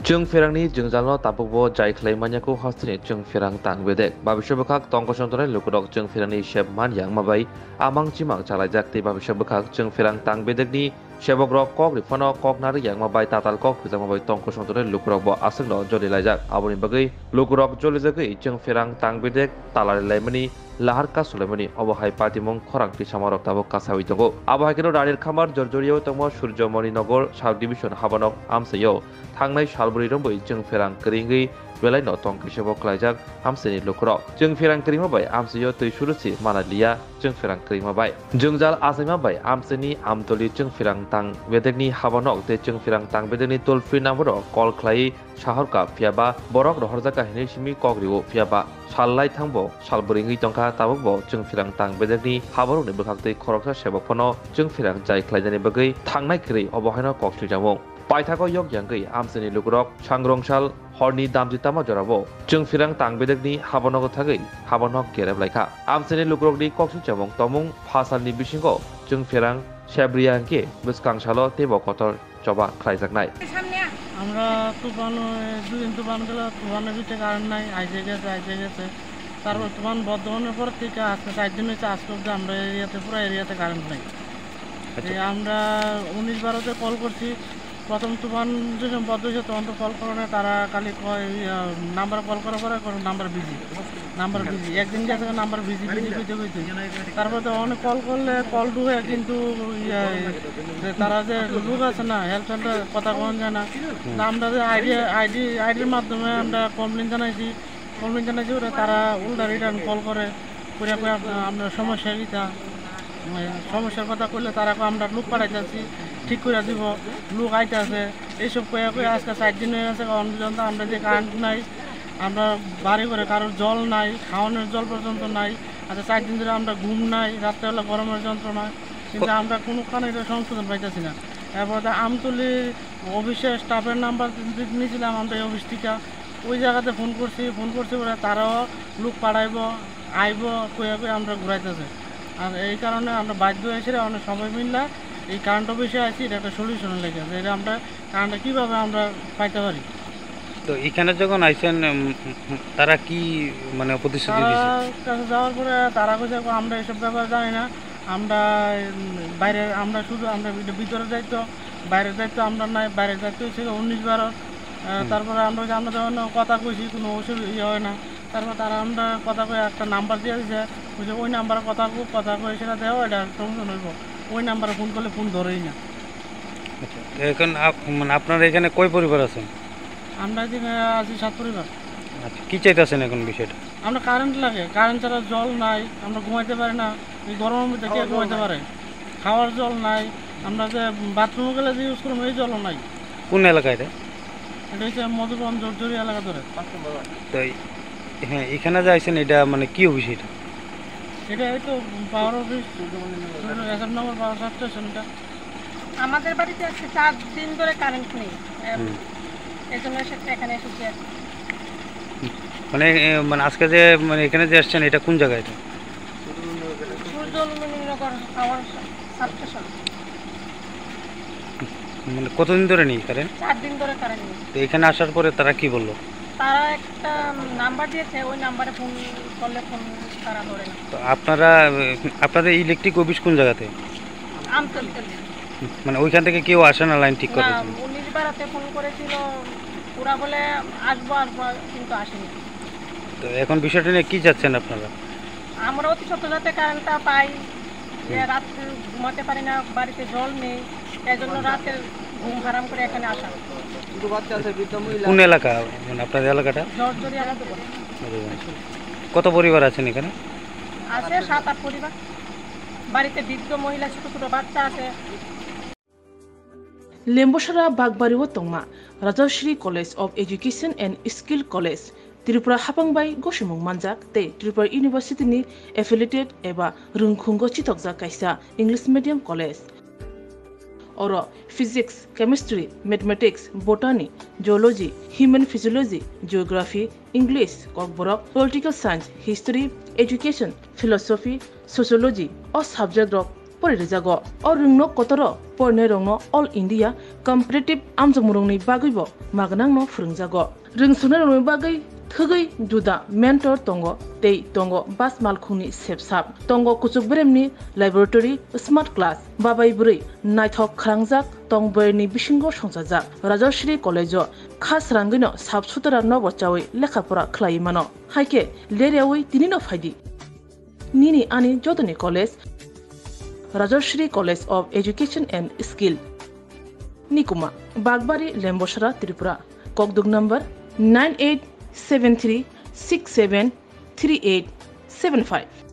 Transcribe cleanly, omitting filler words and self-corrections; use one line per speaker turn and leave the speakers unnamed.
Jung Ferangni Jungjalno Tapubo Jai Claimanyako Hostini Jung Ferang Tang Bedek Babishabakak Tongkosontone Lukudok Jung Ferangni Shep Man Yang Mabai Amang Chimang Chalajak Babishabakak Jung Ferang Tang Bedekni Shebogrok Kok Rifano Kok Nari Yang Mabai Tatal Kok Mabai Tongkosontone Lukudok Bo Asengno Jodi Lajak Aboni Bagai Lukudok Joli Zagai Jung Ferang Tang Bedek Talari Lemani Laharka Sulemani Obohai Patimong Korangti Samarok Tabo Kasawi Togo Abahakino Radir Kamar Jorjorio Tomo Surjomoni Nogor South Division Habanok Amsayo Tangnai Shalburi Rombai Jung Ferang Keringi Belai no Tong Kishabo Klajak Amseni Lukurok Jung Ferang Kerima Bai Amsayo Tui Surusi Manalia Jung Ferang Kerima Bai Jungjal Asima Bai Amseni Amtoli Jung Ferang Tang Bedekni Habanok Te Jung Ferang Tang Bedekni Tol Free Number Call Klai Shaharka Fiaba Borok Rohorjaka Hinishimi Kogriwo Fiaba Shalai Tangbo Shalburingi Tongka Tabokbo Jung Ferang Tang Bedekni Habarok ni Bekakte Koroksa Shebokpono Jung Ferang Jai Klajani Bagai Tangnai Kri Obohino Koksu Jamong Paithako Yok Yangai Amseni Lukurok Changrongshal Horni Damjitama Jorabo Jung Ferang Tang Bedekni Habanok Tagai Habanok Kereb Laika Amseni Lukurokni Koksu Jamong Tomung Pasalni Bishingo Jung Ferang Shabriyanke Biskang Shalo Tebo Kotor Choba Klaijaknai
আমরা তুফান দুদিন তুফান গেল তুফানের ভিতরে current নাই আইসে গেছে তারপর তুফান বর্ধমানের পর থেকে আজকে 4 দিন হয়েছে আজকে অব্দি আমরা এরিয়াতে পুরো এরিয়াতে কারেন্ট নাই আমরা 19-12-তে কল করছি প্রথম তুফান যখন বদ্ধ হয়েছে তখন তো কল করে তারা খালি নাম্বার কল করার পরে নাম্বার বিজি একদিন গেছে নাম্বার বিজি কইতে তারপরে তো অনেক কল করলে কল ঢুকে কিন্তু তারা যে লোক আছে না হেল্প সেন্টার কথা কন যায় না আমরা যে আইডির মাধ্যমে আমরা কমপ্লেন জানাইছি ওরা তারা উল্টা রিটার্ন কল করে আমরা সমস্যার কথা কইলে তারা আমরা লোক পাঠাইতেছি ঠিক করে দিব লোক আইতেছে এইসব কয়ে আজকে 4 দিন হয়ে গেছে পর্যন্ত আমরা যে কারেন্ট নাই আমরা বাড়ি করে কারোর জল নাই খাওয়ানোর জল পর্যন্ত নাই আচ্ছা 4 দিন ধরে আমরা ঘুম নাই রাত্রেবেলা গরমের যন্ত্রণা কিন্তু আমরা কোনোখানে এটা সংশোধন পাইতেছি না এরপরে আমতলির অফিসের স্টাফের নাম্বার নিয়েছিলাম আমরা এই অফিস থেকে ওই জায়গাতে ফোন করছি ওরা তারাও লোক পাঠাইব আইব কয়ে আমরা ঘুরাইতেছে আর এই কারণে আমরা বাধ্য হয়েছি অনেক সবাই মিললে এই কারেন্ট অফিসে আছি এটা একটা সলিউশন লেগেছে এটা আমরা কারেন্টটা কীভাবে আমরা পাইতে পারি
তো এখানে যখন আইছেন তারা কি মানে প্রতিশ্রুতি দিয়েছে
কাছে যাওয়ার পরে তারা কইছে আমরা এসব ব্যাপার জানি না আমরা বাইরে আমরা শুধু আমরা ভিতরে দায়িত্ব বাইরের দায়িত্ব আমরা নাই বাইরের দায়িত্ব হচ্ছে 19-12 তারপরে আমরা যখন কথা কইছি কোনো অসুবিধা হয় না তারপর তারা আমরা কথা কয়ে একটা নাম্বার দিয়ে দিয়েছে বলছে ওই নাম্বারে কথা কয়ে সেটা দেওয়া এটা সমাধান হইব ওই নাম্বারে ফোন করলে ফোন ধরেই না
এখন মানে আপনারা এখানে কয় পরিবার আছেন
আমরা এখানে আছি 7 পরিবার
আচ্ছা কি চাইতেছেন এখন বিষয়টা
আমরা কারেন্ট লাগে কারেন্ট ছাড়া জল নাই আমরা ঘুমাইতে পারি না এই গরমের মধ্যে কে ঘুমাইতে পারে খাওয়ার জল নাই আমরা যে বাথরুমে গেলে যে ইউজ করবো এই জলও নাই
কোন এলাকায় এটা
হচ্ছে মধুবন জর্জরি এলাকা ধরে
তো হ্যাঁ এখানে যে আইছেন এটা মানে কি অফিস
এটা এই তো পাওয়ার অফিস নম্বর পাওয়ার স্টেশন এটা
আমাদের বাড়িতে আজকে 4 দিন ধরে কারেন্ট নেই এজন্য এখানে এসেছি
মানে মানে আজকে যে মানে এখানে যে আসছেন এটা কোন জায়গা এটা
সূর্যনগর পাওয়ার স্টেশন
মানে কতদিন ধরে নেই কারেন্ট
4 দিন ধরে কারেন্ট নেই
তো এখানে আসার পরে তারা কি বললো
তারা একটা নাম্বার দিয়েছে ওই নাম্বারে ফোন করলে ফোন তারা ধরে না
তো আপনাদের ইলেকট্রিক অফিস কোন জায়গাতে
আমতলী
মানে ওইখান থেকে কেউ আসে না লাইন ঠিক করার জন্য
19-12-তে ফোন করেছিল ওরা বলে আসবো কিন্তু আসেনি
তো এখন বিষয়টা নিয়ে কি চাচ্ছেন আপনারা
আমরা অতি সত্য যাতে কারেন্টটা পাই রাত্রে ঘুমাতে পারি না বাড়িতে জল নেই এই জন্য রাতের ঘুম হারাম করে এখানে আসা
কোন এলাকা মানে আপনাদের এলাকাটা
জর্জরি এলাকা বলে
কত পরিবার আছেন এখানে
আছে 7-8 পরিবার বাড়িতে বৃদ্ধ মহিলা ছোট ছোট বাচ্চা আছে
Lembosara Bagbariwo Tongma Rajashri College of Education and Skill College Tripura Hapangbai Goshimung Manjak te Tripura University ni affiliated eba Rungkhungo Chitokja kaisa English medium college Oro physics chemistry mathematics botany geology human physiology geography English kokborok political science history education philosophy sociology or subject of परिरेजागो अ रोंनो कतरो परने रोंनो all India competitive आमजमुरंनि बागैबो मागनांनो फोरोंजागो रोंसुनो रोंनो बागै थगै जुदा mentor तंगो तै तंगो बास मालखुनि सेबसाब तंगो कुचुक ब्रेमनि laboratory smart class बाबाय बुरै नायथक खरांजाक तंबरनि बिसिंगो संजाजाक राजश्री कलेजो खास रांगैनो साबसुतरा नबचावै लेखाफोरा खलायमानो हायके लेरियावै दिनिनो फायदि निनि आनि जदनि college Rajshree college of education and skill निकुमा बागबारी लेम्बोसरा त्रिपुरा ककदुग नंबर 9873673875